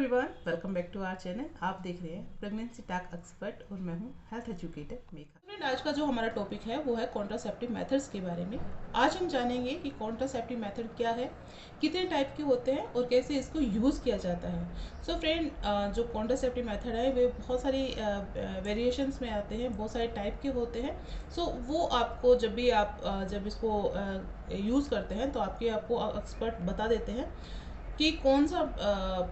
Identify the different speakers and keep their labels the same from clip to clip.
Speaker 1: Everyone, welcome back to our channel. आप देख रहे हैं प्रेगनेंसी टैग एक्सपर्ट और मैं हूं हेल्थ एजुकेटर मेघा। फ्रेंड, आज का जो हमारा टॉपिक है वो है कॉन्ट्रासेप्टिव मेथड्स के बारे में। आज हम जानेंगे कि कॉन्ट्रासेप्टिव मेथड क्या है, कितने टाइप के होते हैं और कैसे इसको यूज़ किया जाता है। सो फ्रेंड, जो कॉन्ट्रासेप्टिव मेथड है वे बहुत सारी वेरिएशंस में आते हैं, बहुत सारे टाइप के होते हैं। सो वो आपको जब भी आप जब इसको यूज़ करते हैं तो आपको एक्सपर्ट बता देते हैं कि कौन सा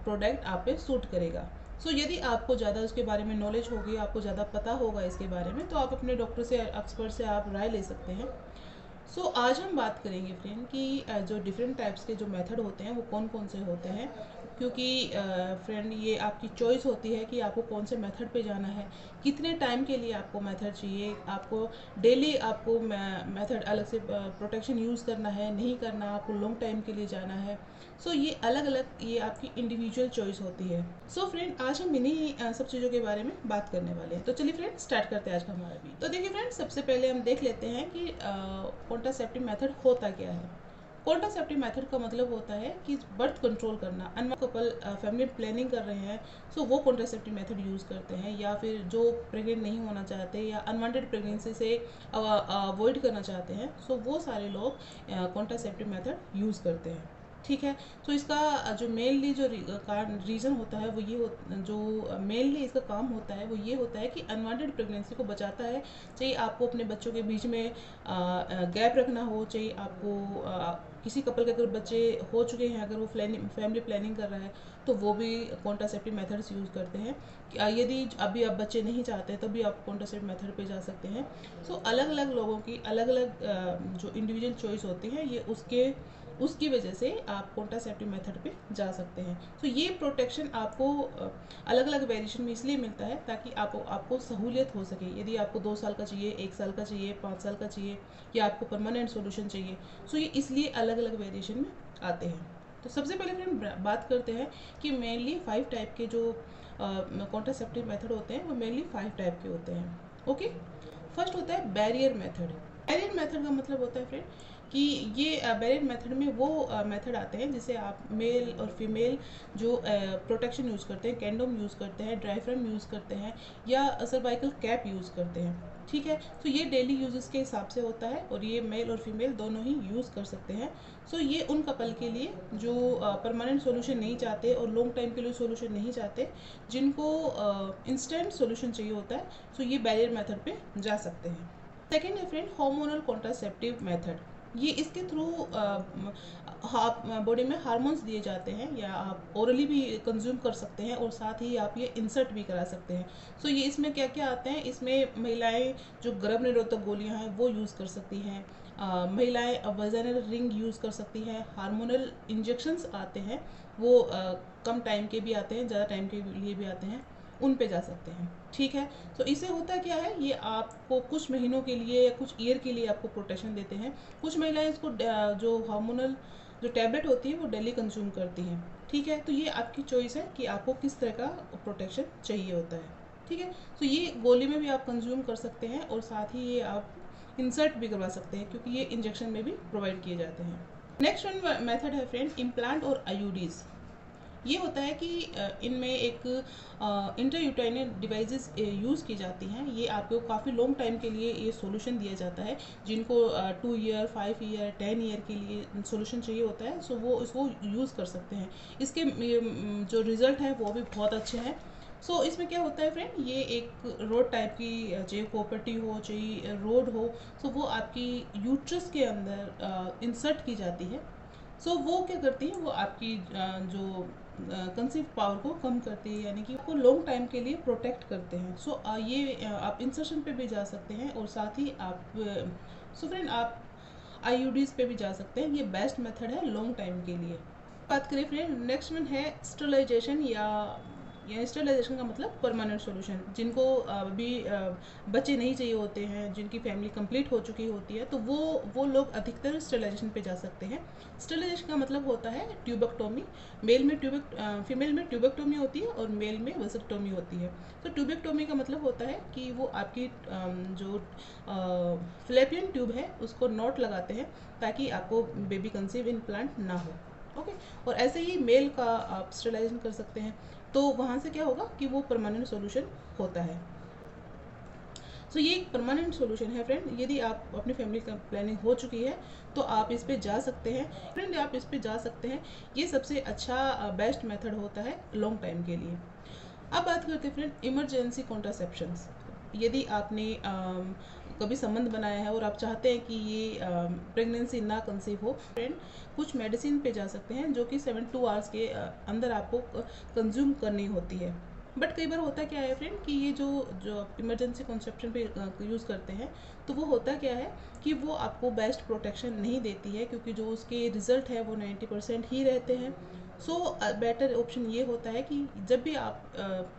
Speaker 1: प्रोडक्ट आप पे सूट करेगा। सो यदि आपको ज़्यादा उसके बारे में नॉलेज होगी, आपको ज़्यादा पता होगा इसके बारे में, तो आप अपने डॉक्टर से, एक्सपर्ट से आप राय ले सकते हैं। सो आज हम बात करेंगे फ्रेंड कि जो डिफरेंट टाइप्स के जो मेथड होते हैं वो कौन कौन से होते हैं, क्योंकि फ्रेंड ये आपकी चॉइस होती है कि आपको कौन से मेथड पे जाना है, कितने टाइम के लिए आपको मेथड चाहिए, आपको डेली आपको मेथड अलग से प्रोटेक्शन यूज़ करना है, नहीं करना, आपको लॉन्ग टाइम के लिए जाना है। सो ये अलग अलग, ये आपकी इंडिविजुअल चॉइस होती है। सो फ्रेंड, आज हम इन्हीं सब चीज़ों के बारे में बात करने वाले हैं। तो चलिए फ्रेंड, स्टार्ट करते हैं आज का हमारा वीडियो। तो देखिए फ्रेंड, सबसे पहले हम देख लेते हैं कि कॉन्ट्रासेप्टिव मेथड होता क्या है। कॉन्ट्रासेप्टिव मेथड का मतलब होता है कि बर्थ कंट्रोल करना। अनमैरिड कपल फैमिली प्लानिंग कर रहे हैं, सो वो कॉन्ट्रासेप्टिव मेथड यूज़ करते हैं, या फिर जो प्रेग्नेंट नहीं होना चाहते या अनवांटेड प्रेगनेंसी से अवॉइड करना चाहते हैं, सो वो सारे लोग कॉन्ट्रासेप्टिव मेथड यूज़ करते हैं। ठीक है। तो इसका जो मेनली जो रीज़न होता है वो जो मेनली इसका काम होता है वो ये होता है कि अनवांटेड प्रेगनेंसी को बचाता है। चाहे आपको अपने बच्चों के बीच में गैप रखना हो, चाहे आपको किसी कपल के अगर बच्चे हो चुके हैं, अगर वो फैमिली प्लानिंग कर रहा है, तो वो भी कॉन्ट्रासेप्टिव मेथड्स यूज़ करते हैं। यदि अभी आप बच्चे नहीं चाहते तो भी आप कॉन्ट्रासेप्टिव मेथड पे जा सकते हैं। सो अलग अलग लोगों की अलग अलग जो इंडिविजुअल चॉइस होती है, ये उसकी वजह से आप कॉन्ट्रासेप्टिव मेथड पे जा सकते हैं। तो ये प्रोटेक्शन आपको अलग अलग वेरिएशन में इसलिए मिलता है ताकि आपको सहूलियत हो सके। यदि आपको 2 साल का चाहिए, 1 साल का चाहिए, 5 साल का चाहिए, या आपको परमानेंट सॉल्यूशन चाहिए, सो ये इसलिए अलग अलग वेरिएशन में आते हैं। तो सबसे पहले फ्रेंड बात करते हैं कि मेनली 5 टाइप के जो कॉन्ट्रासेप्टिव मेथड होते हैं वो मेनली 5 टाइप के होते हैं। ओके। फर्स्ट होता है बैरियर मेथड। बैरियर मेथड का मतलब होता है फ्रेंड कि ये बैरियर मेथड में वो मेथड आते हैं जिसे आप मेल और फीमेल जो प्रोटेक्शन यूज़ करते हैं, कैंडोम यूज़ करते हैं, ड्राईफ्रम यूज़ करते हैं, या सर्वाइकल कैप यूज़ करते हैं। ठीक है। तो ये डेली यूजेस के हिसाब से होता है और ये मेल और फीमेल दोनों ही यूज़ कर सकते हैं। सो ये उन कपल के लिए जो परमानेंट सॉल्यूशन नहीं चाहते और लॉन्ग टाइम के लिए सॉल्यूशन नहीं चाहते, जिनको इंस्टेंट सॉल्यूशन चाहिए होता है, सो ये बैरियर मेथड पे जा सकते हैं। सेकेंड है फ्रेंड हार्मोनल कॉन्ट्रासेप्टिव मेथड। ये इसके थ्रू बॉडी में हार्मोन्स दिए जाते हैं, या आप ओरली भी कंज्यूम कर सकते हैं और साथ ही आप ये इंसर्ट भी करा सकते हैं। सो ये इसमें क्या क्या आते हैं, इसमें महिलाएं जो गर्भ निरोधक गोलियां हैं वो यूज़ कर सकती हैं, महिलाएं वजाइनल रिंग यूज़ कर सकती हैं, हार्मोनल इंजेक्शंस आते हैं, वो कम टाइम के भी आते हैं, ज़्यादा टाइम के लिए भी आते हैं, उन पे जा सकते हैं। ठीक है। तो इससे होता क्या है, ये आपको कुछ महीनों के लिए या कुछ ईयर के लिए आपको प्रोटेक्शन देते हैं। कुछ महिलाएं इसको जो हार्मोनल जो टैबलेट होती है वो डेली कंज्यूम करती हैं। ठीक है। तो ये आपकी चॉइस है कि आपको किस तरह का प्रोटेक्शन चाहिए होता है। ठीक है। तो ये गोली में भी आप कंज्यूम कर सकते हैं और साथ ही ये आप इंसर्ट भी करवा सकते हैं, क्योंकि ये इंजेक्शन में भी प्रोवाइड किए जाते हैं। नेक्स्ट वन मेथड है फ्रेंड इम्प्लांट और आईयूडीज। ये होता है कि इनमें एक इंटरयूटाइनल डिवाइसेस यूज़ की जाती हैं। ये आपको काफ़ी लॉन्ग टाइम के लिए ये सॉल्यूशन दिया जाता है, जिनको 2 ईयर, 5 ईयर, 10 ईयर के लिए सॉल्यूशन चाहिए होता है, सो वो इसको यूज़ कर सकते हैं। इसके जो रिज़ल्ट है वो भी बहुत अच्छे हैं। सो इसमें क्या होता है फ्रेंड, ये एक रोड टाइप की, चाहे कॉपर्टी हो चाहे रोड हो, सो वो आपकी यूट्रस के अंदर इंसर्ट की जाती है। सो वो क्या करती है, वो आपकी जो कंसीव पावर को कम करती है, यानी कि आपको लॉन्ग टाइम के लिए प्रोटेक्ट करते हैं। सो ये आप इंसर्शन पे भी जा सकते हैं और साथ ही आप सो फ्रेंड आप आईयूडीज पे भी जा सकते हैं। ये बेस्ट मेथड है लॉन्ग टाइम के लिए। बात करें फ्रेंड, नेक्स्ट वन है स्टरलाइजेशन, या स्टरलाइजेशन का मतलब परमानेंट सॉल्यूशन। जिनको अभी बच्चे नहीं चाहिए होते हैं, जिनकी फैमिली कंप्लीट हो चुकी होती है, तो वो लोग अधिकतर स्टरलाइजेशन पे जा सकते हैं। स्टरलाइजेशन का मतलब होता है ट्यूबेक्टोमी। फीमेल में ट्यूबेक्टोमी होती है और मेल में वेसेक्टोमी होती है। तो ट्यूबेक्टोमी का मतलब होता है कि वो आपकी जो फ्लैपियन ट्यूब है उसको नॉट लगाते हैं ताकि आपको बेबी कंसीव इम्प्लांट ना हो। ओके। और ऐसे ही मेल का आप स्टरलाइजेशन कर सकते हैं, तो वहाँ से क्या होगा कि वो परमानेंट सॉल्यूशन होता है। सो ये एक परमानेंट सॉल्यूशन है फ्रेंड। यदि आप अपनी फैमिली का प्लानिंग हो चुकी है तो आप इस पे जा सकते हैं फ्रेंड, आप इस पे जा सकते हैं। ये सबसे अच्छा बेस्ट मेथड होता है लॉन्ग टाइम के लिए। अब बात करते हैं फ्रेंड इमरजेंसी कॉन्ट्रासेप्शंस। यदि आपने कभी संबंध बनाया है और आप चाहते हैं कि ये प्रेगनेंसी ना कंसीव हो, फ्रेंड कुछ मेडिसिन पे जा सकते हैं जो कि 72 आवर्स के अंदर आपको कंज्यूम करनी होती है। बट कई बार होता क्या है फ्रेंड कि ये जो जो इमरजेंसी कॉन्सेप्शन पे यूज़ करते हैं, तो वो होता क्या है कि वो आपको बेस्ट प्रोटेक्शन नहीं देती है, क्योंकि जो उसके रिज़ल्ट है वो 90% ही रहते हैं। सो बेटर ऑप्शन ये होता है कि जब भी आप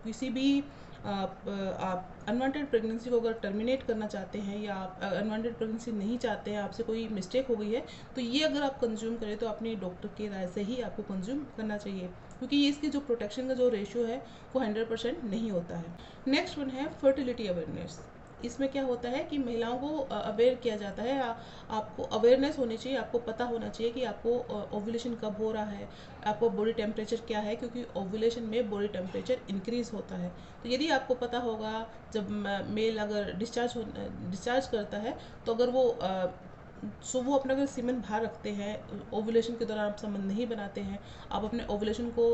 Speaker 1: किसी भी आप अनवांटेड प्रेगनेंसी को अगर टर्मिनेट करना चाहते हैं या आप अनवांटेड प्रेगनेंसी नहीं चाहते हैं, आपसे कोई मिस्टेक हो गई है, तो ये अगर आप कंज्यूम करें तो अपने डॉक्टर की राय से ही आपको कंज्यूम करना चाहिए, क्योंकि ये इसकी जो प्रोटेक्शन का जो रेशियो है वो 100% नहीं होता है। नेक्स्ट वन है फर्टिलिटी अवेयरनेस। इसमें क्या होता है कि महिलाओं को अवेयर किया जाता है, आपको अवेयरनेस होनी चाहिए, आपको पता होना चाहिए कि आपको ओव्यूलेशन कब हो रहा है, आपको बॉडी टेम्परेचर क्या है, क्योंकि ओव्यूलेशन में बॉडी टेम्परेचर इंक्रीज होता है। तो यदि आपको पता होगा जब मेल अगर डिस्चार्ज करता है, तो अगर वो सो वो अपना अगर सीमेंट बाहर रखते हैं, ओव्यूलेशन के दौरान आप संबंध नहीं बनाते हैं, आप अपने ओव्यूलेशन को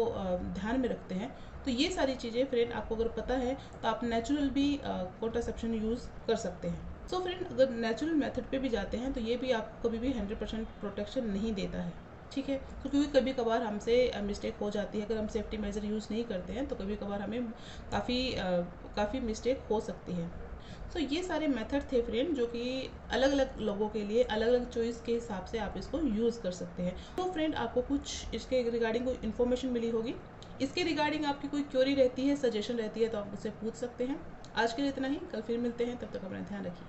Speaker 1: ध्यान में रखते हैं, तो ये सारी चीज़ें फ्रेंड आपको अगर पता है तो आप नेचुरल भी कॉन्ट्रासेप्शन यूज़ कर सकते हैं। सो फ्रेंड अगर नेचुरल मेथड पे भी जाते हैं तो ये भी आपको कभी भी 100% प्रोटेक्शन नहीं देता है, ठीक है। तो क्योंकि कभी कभार हमसे मिस्टेक हो जाती है, अगर हम सेफ्टी मेजर यूज़ नहीं करते हैं तो कभी कभार हमें काफ़ी मिस्टेक हो सकती है। सो ये सारे मेथड थे फ्रेंड, जो कि अलग अलग लोगों के लिए अलग अलग चॉइस के हिसाब से आप इसको यूज़ कर सकते हैं। तो फ्रेंड आपको कुछ इसके रिगार्डिंग कोई इन्फॉर्मेशन मिली होगी। इसके रिगार्डिंग आपकी कोई क्वेरी रहती है, सजेशन रहती है, तो आप मुझसे पूछ सकते हैं। आज के लिए इतना ही, कल फिर मिलते हैं, तब तक अपना ध्यान रखिए।